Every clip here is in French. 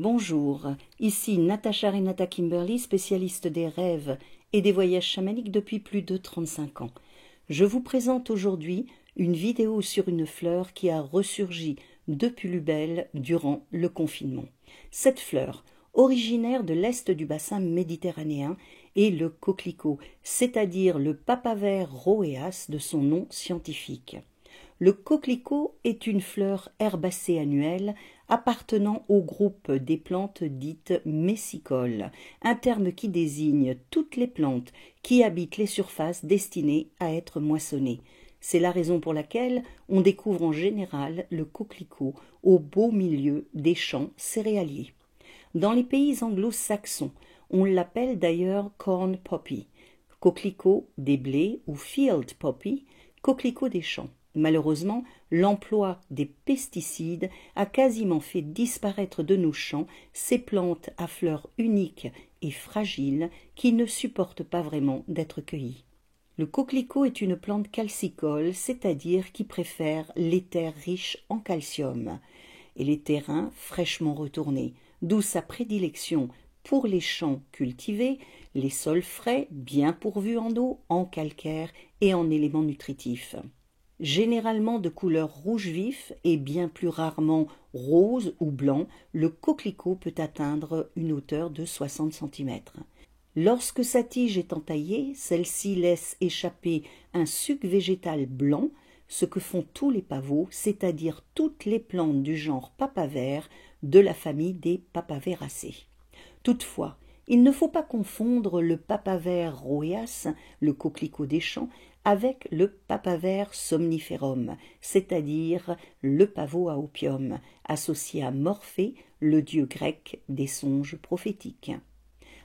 Bonjour, ici Natacha Renata Kimberly, spécialiste des rêves et des voyages chamaniques depuis plus de 35 ans. Je vous présente aujourd'hui une vidéo sur une fleur qui a ressurgi de plus belle durant le confinement. Cette fleur, originaire de l'est du bassin méditerranéen, est le coquelicot, c'est-à-dire le papaver roeas de son nom scientifique. Le coquelicot est une fleur herbacée annuelle appartenant au groupe des plantes dites messicoles, un terme qui désigne toutes les plantes qui habitent les surfaces destinées à être moissonnées. C'est la raison pour laquelle on découvre en général le coquelicot au beau milieu des champs céréaliers. Dans les pays anglo-saxons, on l'appelle d'ailleurs corn poppy, coquelicot des blés ou field poppy, coquelicot des champs. Malheureusement, l'emploi des pesticides a quasiment fait disparaître de nos champs ces plantes à fleurs uniques et fragiles qui ne supportent pas vraiment d'être cueillies. Le coquelicot est une plante calcicole, c'est-à-dire qui préfère les terres riches en calcium et les terrains fraîchement retournés, d'où sa prédilection pour les champs cultivés, les sols frais bien pourvus en eau, en calcaire et en éléments nutritifs. Généralement de couleur rouge vif et bien plus rarement rose ou blanc, le coquelicot peut atteindre une hauteur de 60 cm. Lorsque sa tige est entaillée, celle-ci laisse échapper un suc végétal blanc, ce que font tous les pavots, c'est-à-dire toutes les plantes du genre papaver de la famille des papaveracées. Toutefois, il ne faut pas confondre le papaver roeas, le coquelicot des champs, avec le papaver somniferum, c'est-à-dire le pavot à opium, associé à Morphée, le dieu grec des songes prophétiques.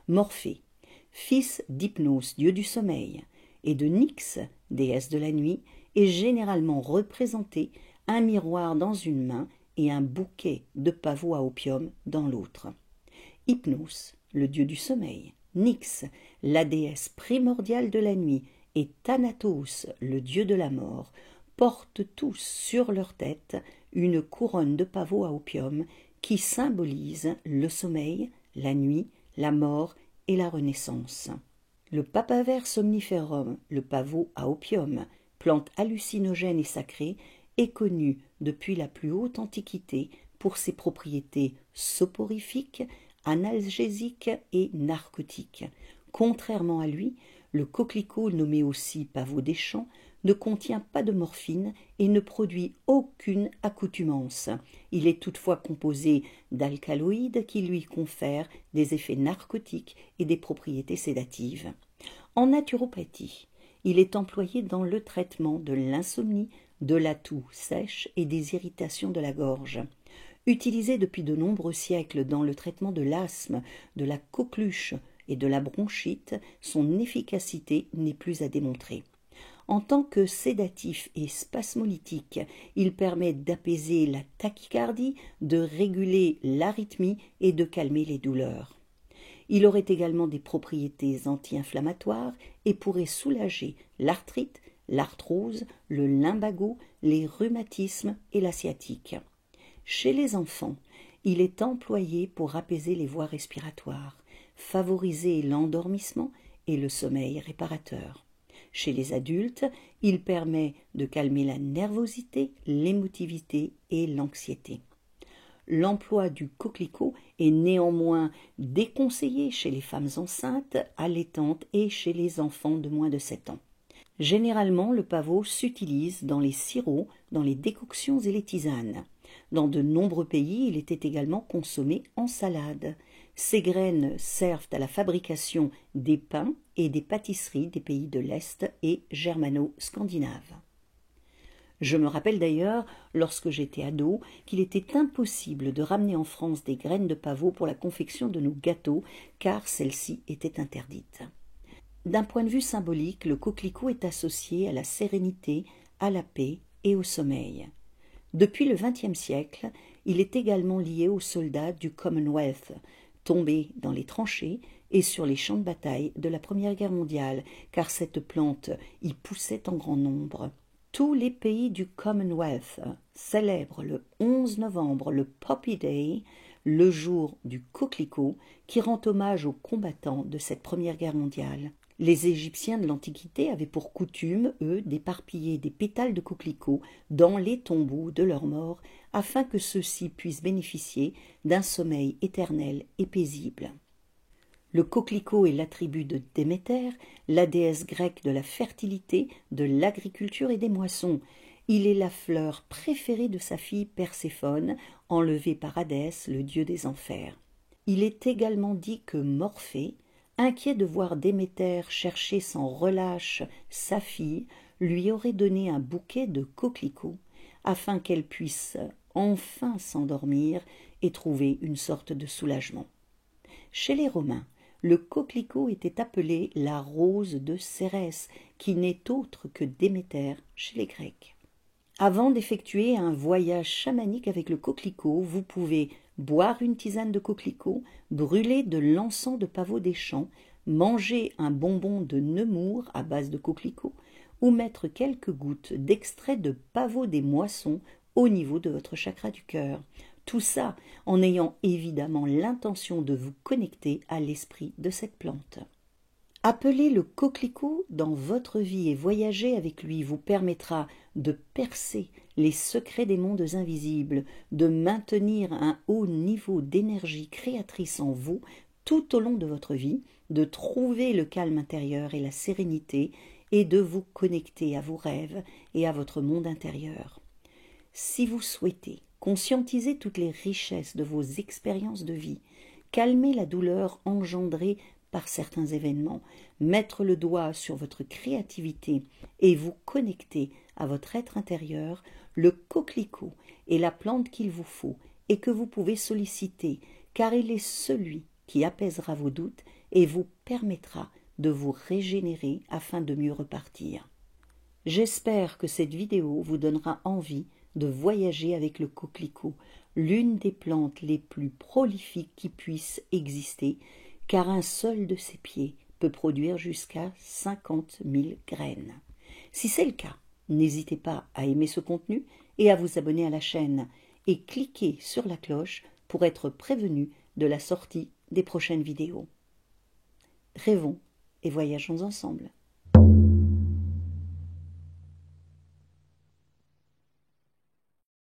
Morphée, fils d'Hypnos, dieu du sommeil, et de Nyx, déesse de la nuit, est généralement représenté un miroir dans une main et un bouquet de pavots à opium dans l'autre. Hypnos, le dieu du sommeil, Nyx, la déesse primordiale de la nuit, et Thanatos, le dieu de la mort, portent tous sur leur tête une couronne de pavots à opium qui symbolise le sommeil, la nuit, la mort et la renaissance. Le papaver somniferum, le pavot à opium, plante hallucinogène et sacrée, est connu depuis la plus haute antiquité pour ses propriétés soporifiques, analgésiques et narcotiques. Contrairement à lui, le coquelicot, nommé aussi pavot des champs, ne contient pas de morphine et ne produit aucune accoutumance. Il est toutefois composé d'alcaloïdes qui lui confèrent des effets narcotiques et des propriétés sédatives. En naturopathie, il est employé dans le traitement de l'insomnie, de la toux sèche et des irritations de la gorge. Utilisé depuis de nombreux siècles dans le traitement de l'asthme, de la coqueluche et de la bronchite, son efficacité n'est plus à démontrer. En tant que sédatif et spasmolytique, il permet d'apaiser la tachycardie, de réguler l'arythmie et de calmer les douleurs. Il aurait également des propriétés anti-inflammatoires et pourrait soulager l'arthrite, l'arthrose, le lumbago, les rhumatismes et la sciatique. Chez les enfants, il est employé pour apaiser les voies respiratoires, favoriser l'endormissement et le sommeil réparateur. Chez les adultes, il permet de calmer la nervosité, l'émotivité et l'anxiété. L'emploi du coquelicot est néanmoins déconseillé chez les femmes enceintes, allaitantes et chez les enfants de moins de 7 ans. Généralement, le pavot s'utilise dans les sirops, dans les décoctions et les tisanes. Dans de nombreux pays, il était également consommé en salade. Ces graines servent à la fabrication des pains et des pâtisseries des pays de l'Est et germano-scandinaves. Je me rappelle d'ailleurs, lorsque j'étais ado, qu'il était impossible de ramener en France des graines de pavot pour la confection de nos gâteaux, car celles-ci étaient interdites. D'un point de vue symbolique, le coquelicot est associé à la sérénité, à la paix et au sommeil. Depuis le XXe siècle, il est également lié aux soldats du Commonwealth, tombés dans les tranchées et sur les champs de bataille de la Première Guerre mondiale, car cette plante y poussait en grand nombre. Tous les pays du Commonwealth célèbrent le 11 novembre le Poppy Day le jour du coquelicot, qui rend hommage aux combattants de cette Première Guerre mondiale. Les Égyptiens de l'Antiquité avaient pour coutume, eux, d'éparpiller des pétales de coquelicot dans les tombeaux de leurs morts, afin que ceux-ci puissent bénéficier d'un sommeil éternel et paisible. Le coquelicot est l'attribut de Déméter, la déesse grecque de la fertilité, de l'agriculture et des moissons. Il est la fleur préférée de sa fille Perséphone, enlevée par Hadès, le dieu des enfers. Il est également dit que Morphée, inquiet de voir Déméter chercher sans relâche sa fille, lui aurait donné un bouquet de coquelicots, afin qu'elle puisse enfin s'endormir et trouver une sorte de soulagement. Chez les Romains, le coquelicot était appelé la rose de Cérès, qui n'est autre que Déméter chez les Grecs. Avant d'effectuer un voyage chamanique avec le coquelicot, vous pouvez boire une tisane de coquelicot, brûler de l'encens de pavot des champs, manger un bonbon de Nemours à base de coquelicot, ou mettre quelques gouttes d'extrait de pavot des moissons au niveau de votre chakra du cœur. Tout ça en ayant évidemment l'intention de vous connecter à l'esprit de cette plante. Appeler le coquelicot dans votre vie et voyager avec lui vous permettra de percer les secrets des mondes invisibles, de maintenir un haut niveau d'énergie créatrice en vous tout au long de votre vie, de trouver le calme intérieur et la sérénité et de vous connecter à vos rêves et à votre monde intérieur. Si vous souhaitez conscientiser toutes les richesses de vos expériences de vie, calmer la douleur engendrée par certains événements, mettre le doigt sur votre créativité et vous connecter à votre être intérieur, le coquelicot est la plante qu'il vous faut et que vous pouvez solliciter, car il est celui qui apaisera vos doutes et vous permettra de vous régénérer afin de mieux repartir. J'espère que cette vidéo vous donnera envie de voyager avec le coquelicot, l'une des plantes les plus prolifiques qui puissent exister, car un seul de ses pieds peut produire jusqu'à 50 000 graines. Si c'est le cas, n'hésitez pas à aimer ce contenu et à vous abonner à la chaîne et cliquez sur la cloche pour être prévenu de la sortie des prochaines vidéos. Rêvons et voyageons ensemble.